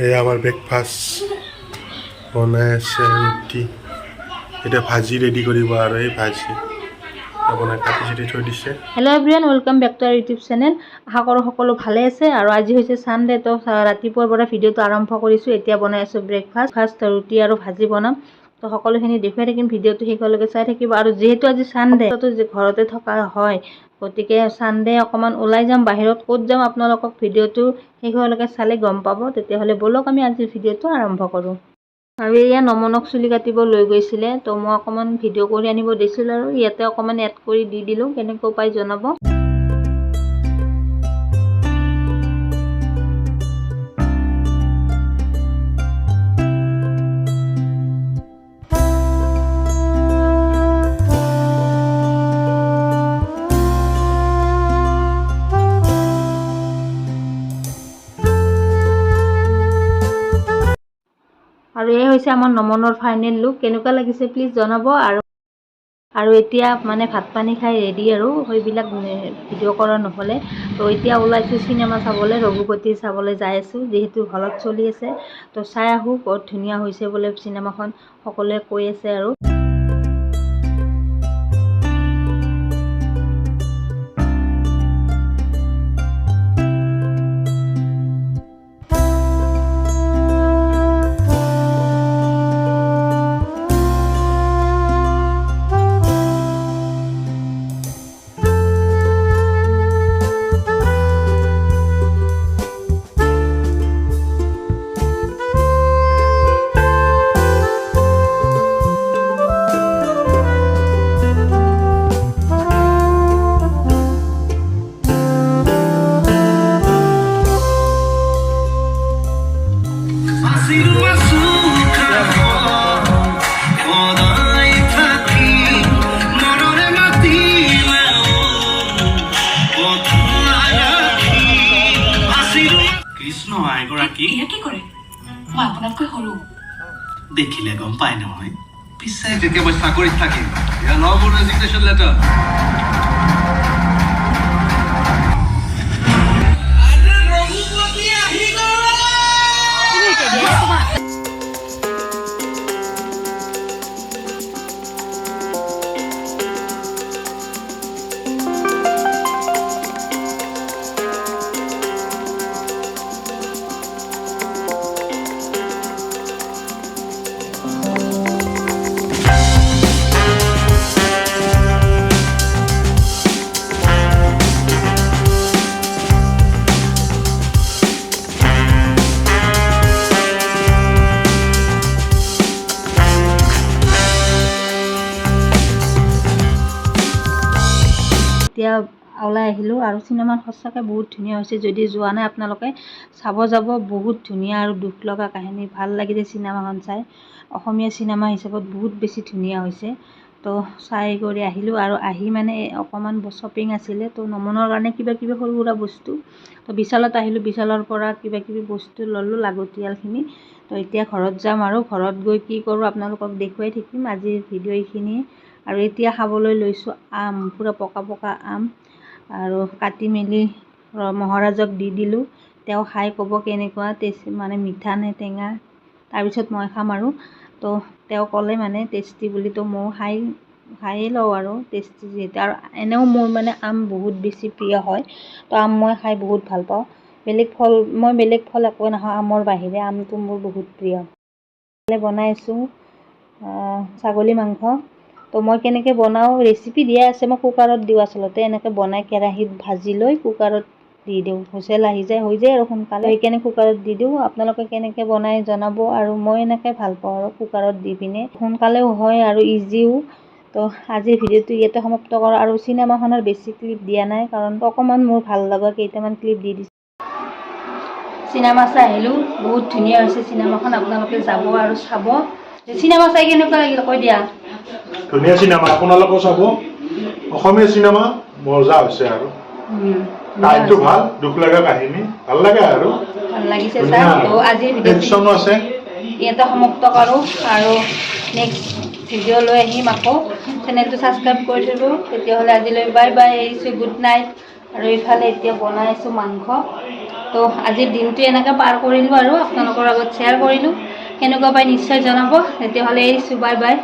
এই আমাৰ ব্ৰেকফাস্ট বনাই আছে ৰুটি এটা ভাজি ৰেডি কৰিব আৰু এই ভাজি আপোনাৰ কাটি চিটি থৈ দিছে। Hello' everyone, welcome back to our YouTube channel. আশা কৰোঁ সকলো ভালে আছে আৰু আজি হৈছে ছানডে, তো ৰাতিপুৱাৰ পৰা ভিডিঅ'টো আৰম্ভ কৰিছোঁ। এতিয়া বনাই আছোঁ ব্ৰেকফাষ্ট, ৰুটি আৰু ভাজি বনাম। তো সকলোখিনি দেখুৱাই থাকিম, ভিডিঅ'টো শেষলৈকে চাই থাকিব। আৰু যিহেতু আজি ছানডে, তো ঘৰতে থকা হয়, গতিকে ছানডে অকণমান ওলাই যাম বাহিৰত। ক'ত যাম আপোনালোকক ভিডিঅ'টো শেষলৈকে চালে গম পাব। তেতিয়াহ'লে ব'লক আমি আজিৰ ভিডিঅ'টো আৰম্ভ কৰোঁ। আৰু এয়া নমনক চুলি কাটিব লৈ গৈছিলে, তো মই অকণমান ভিডিঅ' কৰি আনিব দিছিলোঁ আৰু ইয়াতে অকণমান এড কৰি দি দিলোঁ। কেনেকৈ পাই জনাব। আৰু এই হৈছে আমাৰ নমনৰ ফাইনেল লুক। কেনেকুৱা লাগিছে প্লিজ জনাব। আৰু এতিয়া মানে ভাত পানী খাই ৰেডি আৰু সেইবিলাক ভিডিঅ' কৰা নহ'লে। তো এতিয়া ওলাইছোঁ চিনেমা চাবলৈ, ৰঘুপতি চাবলৈ যাই আছোঁ, যিহেতু হলত চলি আছে। তো চাই আহোঁ, বহুত ধুনীয়া হৈছে বোলে চিনেমাখন, সকলোৱে কৈ আছে আৰু। কৃষ্ণ এগৰাকী কি কৰে মই আপোনাতকৈ সৰু দেখিলে গম পাই নহয়। পিছে যেতিয়া মই চাকৰিত থাকিম, লভ ৰেজিগনেশ্যন লেটাৰ এতিয়া ওলাই আহিলোঁ আৰু চিনেমাখন সঁচাকৈ বহুত ধুনীয়া হৈছে। যদি যোৱা নাই আপোনালোকে চাব যাব, বহুত ধুনীয়া আৰু দুখ লগা কাহিনী। ভাল লাগিছে চিনেমাখন চাই। অসমীয়া চিনেমা হিচাপত বহুত বেছি ধুনীয়া হৈছে। তো চাই কৰি আহিলোঁ আৰু আহি মানে অকণমান শ্বপিং আছিলে, তো নমনৰ কাৰণে কিবা কিবি সৰু সুৰা বস্তু। তো বিশালত আহিলোঁ, বিশালৰ পৰা কিবা কিবি বস্তু ল'লোঁ লাগতিয়ালখিনি। তো এতিয়া ঘৰত যাম আৰু ঘৰত গৈ কি কৰোঁ আপোনালোকক দেখুৱাই থাকিম আজিৰ ভিডিঅ' এইখিনিয়ে। আৰু এতিয়া খাবলৈ লৈছোঁ আম, পূৰা পকা পকা আম, আৰু কাটি মেলি মহাৰাজক দি দিলোঁ। তেওঁ খাই ক'ব কেনেকুৱা টেষ্ট, মানে মিঠা নে টেঙা। তাৰপিছত মই খাম আৰু। তো তেওঁ ক'লে মানে টেষ্টি বুলি, তো ময়ো খায়েই লওঁ আৰু টেষ্টি যিহেতু। আৰু এনেও মোৰ মানে আম বহুত বেছি প্ৰিয় হয়, তো আম মই খাই বহুত ভাল পাওঁ। মই বেলেগ ফল একোৱে নাখাওঁ আমৰ বাহিৰে, আমটো মোৰ বহুত প্ৰিয়। বনাই আছোঁ ছাগলী মাংস। তো মই কেনেকৈ বনাওঁ ৰেচিপি দিয়া আছে, মই কুকাৰত দিওঁ আচলতে। এনেকৈ বনাই কেৰাহীত ভাজি লৈ কুকাৰত দি দিওঁ, হুইচেল আহি যায়, হৈ যায় আৰু সোনকালে। সেইকাৰণে কুকাৰত দি দিওঁ। আপোনালোকে কেনেকৈ বনাই জনাব। আৰু মই এনেকৈ ভাল পাওঁ আৰু কুকাৰত দি পিনে, সোনকালেও হয় আৰু ইজিও। তো আজিৰ ভিডিঅ'টো ইয়াতে সমাপ্ত কৰোঁ। আৰু চিনেমাখনৰ বেছি ক্লিপ দিয়া নাই, কাৰণ অকণমান মোৰ ভাল লগা কেইটামান ক্লিপ দি দিছোঁ। চিনেমা চাই আহিলোঁ, বহুত ধুনীয়া হৈছে চিনেমাখন। আপোনালোকে যাব আৰু চাব। চিনেমা চাই কেনেকুৱা লাগিল কৈ দিয়া। ধুনীয়া চিনেমা, আপোনালোকেও চাব। অসমীয়া চিনেমা মজা হৈছে আৰু কাহিনীটো ভাল, দুখ লগা কাহিনী, ভাল লাগে আৰু ভাল লাগিছে চাই। তো আজিৰ ভিডিঅ'টো আছে ইয়াতে সমাপ্ত কৰোঁ আৰু নেক্সট ভিডিঅ' লৈ আহিম আকৌ। চেনেলটো ছাবস্ক্ৰাইব কৰি থ'ব। তেতিয়াহ'লে আজিলৈ বাই বাই, এৰিছোঁ, গুড নাইট। আৰু এইফালে এতিয়া বনাই আছোঁ মাংস। তো আজিৰ দিনটো এনেকৈ পাৰ কৰিলোঁ আৰু আপোনালোকৰ আগত শ্বেয়াৰ কৰিলোঁ। কেনেকুৱা পাই নিশ্চয় জনাব। তেতিয়াহ'লে এৰিছোঁ, বাই বাই।